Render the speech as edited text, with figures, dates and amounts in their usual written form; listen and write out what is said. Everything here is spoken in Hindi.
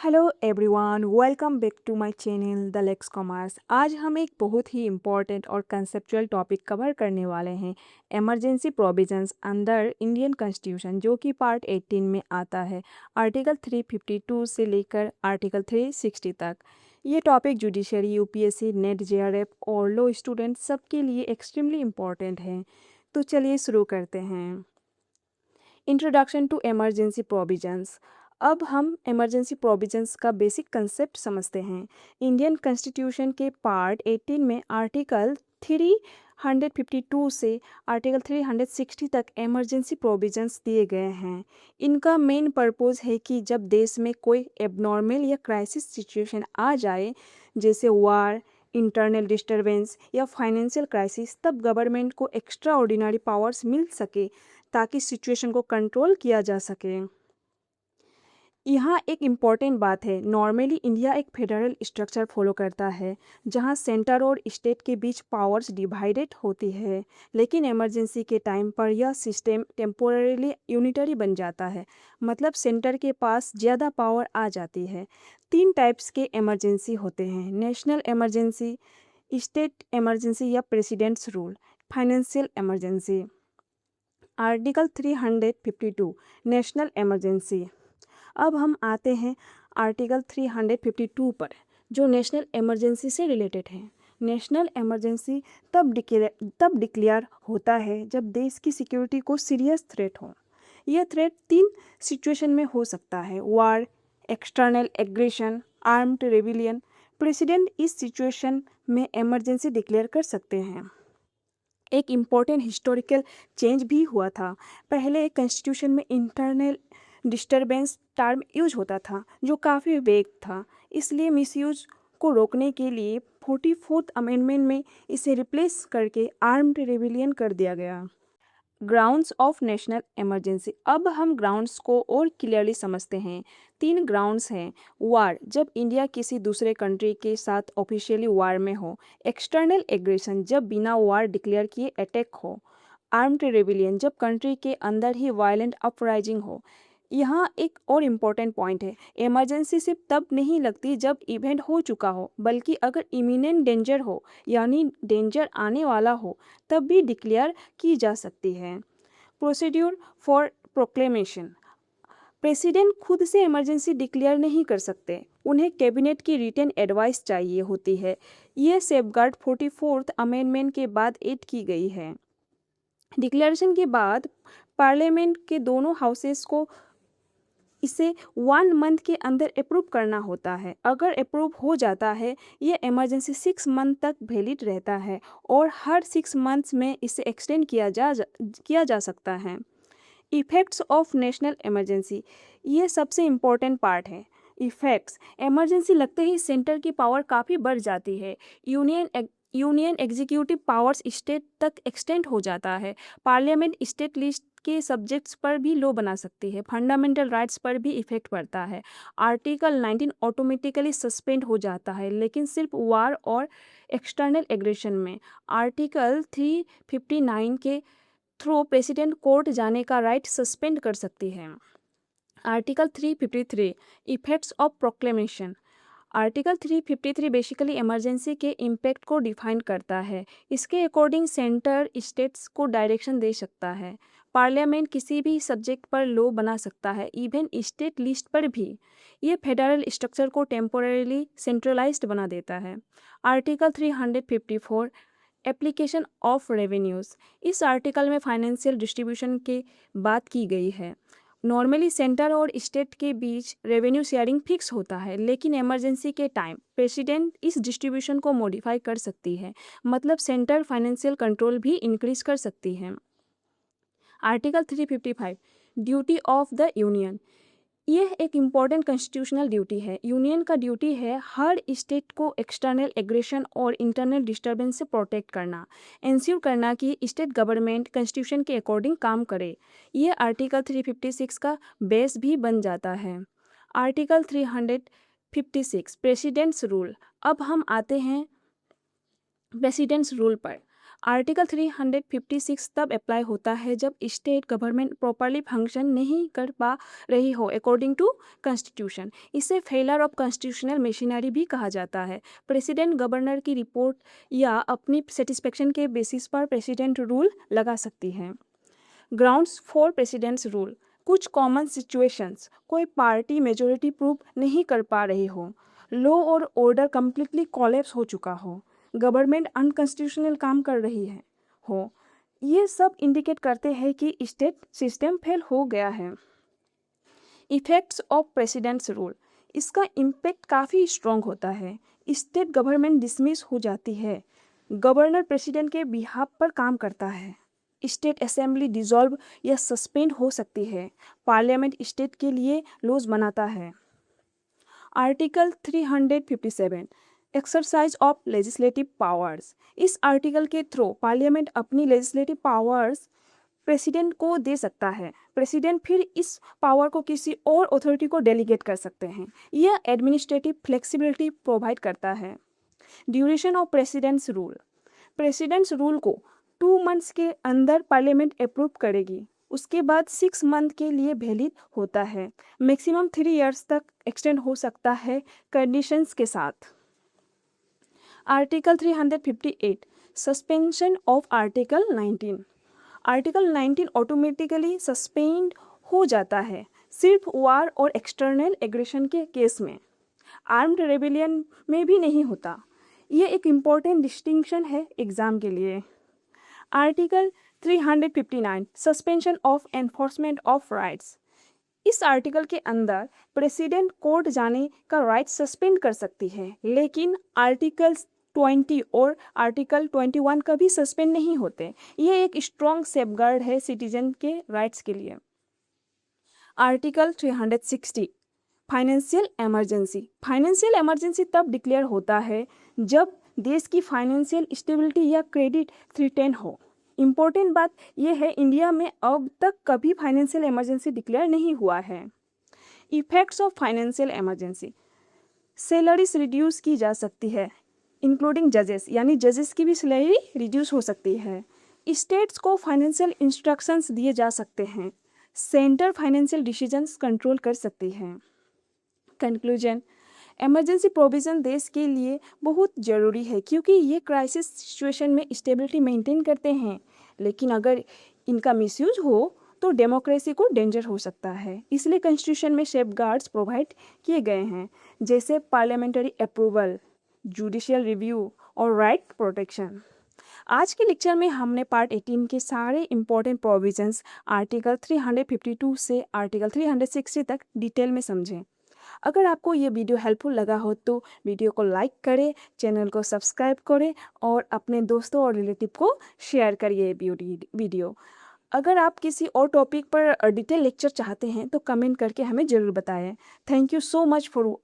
Hello everyone, welcome back to my channel the Lex Commerce. आज हम एक बहुत ही इम्पॉर्टेंट और कंसेप्चुअल टॉपिक कवर करने वाले हैं, emergency provisions under Indian constitution, जो कि पार्ट 18 में आता है, आर्टिकल 352 से लेकर आर्टिकल 360 तक। ये topic judiciary, UPSC, net, JRF और लॉ स्टूडेंट सबके लिए एक्सट्रीमली इम्पॉर्टेंट है। तो चलिए शुरू करते हैं। Introduction to emergency provisions. अब हम इमरजेंसी प्रोविजंस का बेसिक कंसेप्ट समझते हैं। इंडियन कॉन्स्टिट्यूशन के पार्ट 18 में आर्टिकल 352 से आर्टिकल 360 तक इमरजेंसी प्रोविजंस दिए गए हैं। इनका मेन पर्पस है कि जब देश में कोई एबनॉर्मल या क्राइसिस सिचुएशन आ जाए, जैसे वार, इंटरनल डिस्टरबेंस या फाइनेंशियल क्राइसिस, तब गवर्नमेंट को एक्स्ट्रा ऑर्डिनरी पावर्स मिल सके ताकि सिचुएशन को कंट्रोल किया जा सके। यहाँ एक इम्पॉर्टेंट बात है, नॉर्मली इंडिया एक फेडरल स्ट्रक्चर फॉलो करता है जहाँ सेंटर और स्टेट के बीच पावर्स डिवाइडेड होती है, लेकिन इमरजेंसी के टाइम पर यह सिस्टम टेम्पोररीली यूनिटरी बन जाता है, मतलब सेंटर के पास ज़्यादा पावर आ जाती है। 3 टाइप्स के इमरजेंसी होते हैं, नेशनल इमरजेंसी, स्टेट इमरजेंसी या presidents rule, financial emergency. Article 352 national emergency. अब हम आते हैं आर्टिकल 352 पर, जो नेशनल इमरजेंसी से रिलेटेड है। नेशनल इमरजेंसी तब डिक्लेयर होता है जब देश की सिक्योरिटी को सीरियस थ्रेट हो। यह थ्रेट 3 सिचुएशन में हो सकता है, war, external aggression, armed rebellion. President इस सिचुएशन में इमरजेंसी डिक्लेयर कर सकते हैं। एक इम्पॉर्टेंट हिस्टोरिकल चेंज भी हुआ था। पहले कॉन्स्टिट्यूशन में इंटरनल डिस्टरबेंस टर्म यूज होता था, जो काफ़ी वेग था, इसलिए मिसयूज को रोकने के लिए 44th अमेंडमेंट में इसे रिप्लेस करके आर्म्ड रेबिलियन कर दिया गया। Grounds of national emergency. अब हम ग्राउंड्स को और क्लियरली समझते हैं। 3 ग्राउंड्स हैं, वार, जब इंडिया किसी दूसरे कंट्री के साथ ऑफिशियली वार में हो, एक्सटर्नल एग्रेशन, जब बिना वार डिक्लेयर किए अटैक हो, आर्म्ड रेबिलियन, जब कंट्री के अंदर ही वायलेंट अपराइजिंग हो। यहाँ एक और इम्पॉर्टेंट पॉइंट है, इमरजेंसी सिर्फ तब नहीं लगती जब इवेंट हो चुका हो, बल्कि अगर इमिनेंट डेंजर हो, यानी डेंजर आने वाला हो, तब भी डिक्लेयर की जा सकती है। Procedure for proclamation. प्रेसिडेंट खुद से इमरजेंसी डिक्लेयर नहीं कर सकते, उन्हें कैबिनेट की रिटन एडवाइस चाहिए होती है। ये सेफगार्ड 44th अमेंडमेंट के बाद ऐड की गई है। डिक्लेरेशन के बाद पार्लियामेंट के दोनों हाउसेस को इसे 1 मंथ के अंदर अप्रूव करना होता है। अगर अप्रूव हो जाता है, ये इमरजेंसी 6 मंथ तक वैलिड रहता है और हर 6 मंथ्स में इसे एक्सटेंड किया जा सकता है। इफ़ेक्ट्स ऑफ नेशनल इमरजेंसी, ये सबसे इम्पोर्टेंट पार्ट है। इफ़ेक्ट्स, इमरजेंसी लगते ही सेंटर की पावर काफ़ी बढ़ जाती है। यूनियन एग्जीक्यूटिव पावर्स स्टेट तक एक्सटेंड हो जाता है। पार्लियामेंट स्टेट लिस्ट के सब्जेक्ट्स पर भी लॉ बना सकती है। फंडामेंटल राइट्स पर भी इफेक्ट पड़ता है। आर्टिकल 19 ऑटोमेटिकली सस्पेंड हो जाता है, लेकिन सिर्फ वार और एक्सटर्नल एग्रेशन में। आर्टिकल 359 के थ्रू प्रेसिडेंट कोर्ट जाने का राइट सस्पेंड कर सकती है। Article 353 effects of proclamation. Article 353 basically emergency के इम्पैक्ट को डिफाइन करता है। इसके अकॉर्डिंग सेंटर स्टेट्स को डायरेक्शन दे सकता है। पार्लियामेंट किसी भी सब्जेक्ट पर लॉ बना सकता है, इवन स्टेट लिस्ट पर भी। ये फेडरल स्ट्रक्चर को टेम्पोररीली सेंट्रलाइज्ड बना देता है। Article 354 application of revenues. इस आर्टिकल में फाइनेंशियल डिस्ट्रीब्यूशन की बात की गई है। नॉर्मली सेंटर और स्टेट के बीच रेवेन्यू शेयरिंग फिक्स होता है, लेकिन इमरजेंसी के टाइम प्रेसिडेंट इस डिस्ट्रीब्यूशन को मॉडिफाई कर सकती है, मतलब सेंटर फाइनेंशियल कंट्रोल भी इंक्रीज कर सकती है। Article 355 duty of the union. यह एक इम्पॉर्टेंट कॉन्स्टिट्यूशनल ड्यूटी है। यूनियन का ड्यूटी है हर स्टेट को एक्सटर्नल एग्रेशन और इंटरनल डिस्टर्बेंस से प्रोटेक्ट करना, इंश्योर करना कि स्टेट गवर्नमेंट कॉन्स्टिट्यूशन के अकॉर्डिंग काम करे। यह आर्टिकल 356 का बेस भी बन जाता है। Article 356 presidents rule. अब हम आते हैं प्रेसिडेंट्स रूल पर। आर्टिकल 356 तब अप्लाई होता है जब स्टेट गवर्नमेंट प्रॉपरली फंक्शन नहीं कर पा रही हो अकॉर्डिंग टू कॉन्स्टिट्यूशन। इसे फेलर ऑफ कॉन्स्टिट्यूशनल मशीनरी भी कहा जाता है। प्रेसिडेंट गवर्नर की रिपोर्ट या अपनी सेटिस्फेक्शन के बेसिस पर प्रेसिडेंट रूल लगा सकती है। Grounds for presidents rule. कुछ कॉमन सिचुएशंस, कोई पार्टी मेजोरिटी प्रूव नहीं कर पा रही हो, लॉ और ऑर्डर कम्प्लीटली कोलैप्स हो चुका हो, गवर्नमेंट अनकॉन्स्टिट्यूशनल काम कर रही है हो, ये सब इंडिकेट करते हैं कि स्टेट सिस्टम फेल हो गया है। Effects of presidents rule. इसका इम्पैक्ट काफ़ी स्ट्रॉन्ग होता है। स्टेट गवर्नमेंट डिसमिस हो जाती है, गवर्नर प्रेसिडेंट के बिहाफ पर काम करता है, स्टेट असेंबली डिसॉल्व या सस्पेंड हो सकती है, पार्लियामेंट स्टेट के लिए लॉज बनाता है। Article 357 exercise of legislative powers. इस आर्टिकल के थ्रू पार्लियामेंट अपनी लेजिस्लेटिव पावर्स प्रेसिडेंट को दे सकता है। प्रेसिडेंट फिर इस पावर को किसी और अथॉरिटी को डेलीगेट कर सकते हैं। यह एडमिनिस्ट्रेटिव फ्लेक्सिबिलिटी प्रोवाइड करता है। Duration of presidents rule. Presidents rule को 2 मंथ्स के अंदर पार्लियामेंट अप्रूव करेगी, उसके बाद 6 मंथ के लिए वैलिड होता है। मैक्सिमम 3 इयर्स तक एक्सटेंड हो सकता है कंडीशंस के साथ। Article 358 suspension of article 19। Article 19 automatically suspend हो जाता है सिर्फ वार और एक्सटर्नल एग्रेशन के केस में, आर्म्ड रेबेलियन में भी नहीं होता। ये एक इम्पॉर्टेंट डिस्टिंक्शन है एग्जाम के लिए। Article 359 suspension of enforcement of rights. इस आर्टिकल के अंदर प्रेसिडेंट कोर्ट जाने का राइट सस्पेंड कर सकती है, लेकिन आर्टिकल 20 और आर्टिकल 21 कभी सस्पेंड नहीं होते। ये एक स्ट्रॉन्ग सेफगार्ड है सिटीजन के राइट्स के लिए। Article 360 financial emergency. Financial emergency तब डिक्लेयर होता है जब देश की फाइनेंशियल स्टेबिलिटी या क्रेडिट थ्रेटन हो। इम्पोर्टेंट बात यह है, इंडिया में अब तक कभी फाइनेंशियल इमरजेंसी डिक्लेयर नहीं हुआ है। Effects of financial emergency. Salaries reduce की जा सकती है, इंक्लूडिंग जजेस, यानी जजेस की भी सैलरी रिड्यूस हो सकती है। स्टेट्स को फाइनेंशियल इंस्ट्रक्शंस दिए जा सकते हैं। सेंटर फाइनेंशियल डिसीजंस कंट्रोल कर सकती है। कंक्लूजन, इमरजेंसी प्रोविज़न देश के लिए बहुत ज़रूरी है क्योंकि ये क्राइसिस सिचुएशन में स्टेबिलिटी मेंटेन करते हैं, लेकिन अगर इनका मिसयूज हो तो डेमोक्रेसी को डेंजर हो सकता है। इसलिए कॉन्स्टिट्यूशन में सेफगार्ड्स प्रोवाइड किए गए हैं, जैसे पार्लियामेंट्री अप्रूवल, जुडिशियल रिव्यू और राइट प्रोटेक्शन। आज के लेक्चर में हमने पार्ट 18 के सारे इंपॉर्टेंट प्रोविजंस आर्टिकल 352 से आर्टिकल 360 तक डिटेल में समझें। अगर आपको ये वीडियो हेल्पफुल लगा हो तो वीडियो को लाइक करें, चैनल को सब्सक्राइब करें और अपने दोस्तों और रिलेटिव को शेयर करिए वीडियो। अगर आप किसी और टॉपिक पर डिटेल लेक्चर चाहते हैं तो कमेंट करके हमें ज़रूर बताएं। Thank you so much for